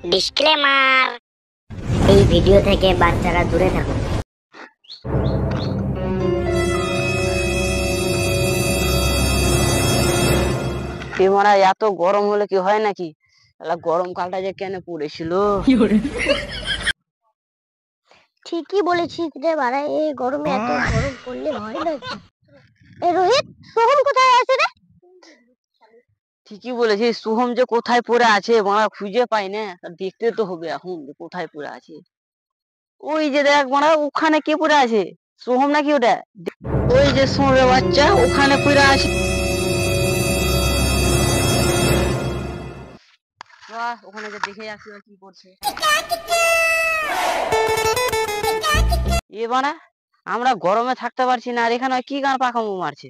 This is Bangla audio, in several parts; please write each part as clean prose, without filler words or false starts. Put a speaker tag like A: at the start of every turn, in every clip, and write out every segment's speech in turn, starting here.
A: ডিসক্লেমার, এই ভিডিও থেকে বাচ্চারা দূরে থাকুন।
B: মারা এত গরম হলে কি হয় নাকি? গরম কালটা যে কেন পড়েছিল।
A: ঠিকই বলেছিস রে বাড়া, এই গরমে এত গরম পড়লে হয় নাকি? এই রোহিত, সোহম কোথায় আছে রে?
B: ঠিকই বলেছিস, সোহম যে কোথায় পড়ে আছে মারা খুঁজে পাই না, দেখতে তো হবে এখন যে কোথায় পড়ে আছে। ওই যে দেখ মারা, ওখানে কে পড়ে আছে? সোহম নাকি ওটা? ওই যে সোহমের বাচ্চা ওখানে পড়ে আছে। ওখানে যে দেখে আসি কি করছে। এ বানা, আমরা গরমে থাকতে পারছি না, আর এখানে কি গান পাকামো মারছে।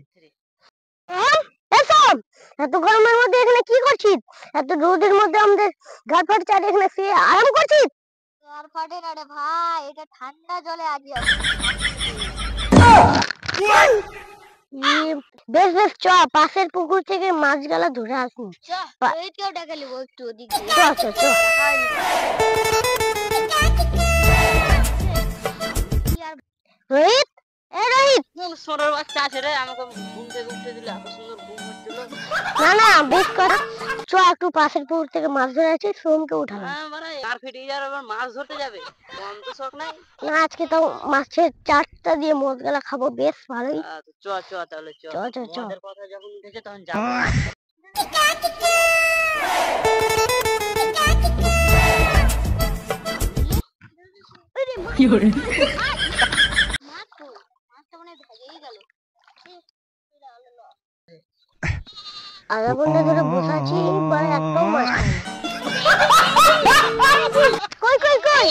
A: এত গরমের মধ্যে এখানে কি করছিস? এত রোদের মধ্যে আমাদের ঘাট ফাট চার এখানে শুয়ে আরাম করছিস? আর ফাটে না রে ভাই, এটা ঠান্ডা জলে আজি আছে। বেশ বেশ, চ পাশের পুকুর থেকে মাছ গালা ধরে আসুন। রোহিতকেও ডাকালি একটু ওদিকে। চ চ চ। রোহিত, এ রোহিত,
B: সোনার বাচ্চা আছে রে, আমাকে ঘুম থেকে উঠতে দিলে এত সুন্দর ঘুম হচ্ছিল।
A: না না বেশ কর, চ একটু পাশের পুকুর থেকে মাছ ধরে আছে, সোমকে উঠালাম।
B: আর ফিটে যার আবার মাছ ধরতে যাবে, কম তো শখ নাই
A: না, আজকে তো মাছের চারটা দিয়ে মোজ গেলা খাবো, বেশ ভালোই।
B: চ চ তাহলে চ,
A: চ চ চ।
B: মদের কথা যখন উঠেছে তখন যাবো।
A: কি করে? আধা ঘন্টা ধরে বসে আছি, একটাও মাছ পাইনি। কই কই কই?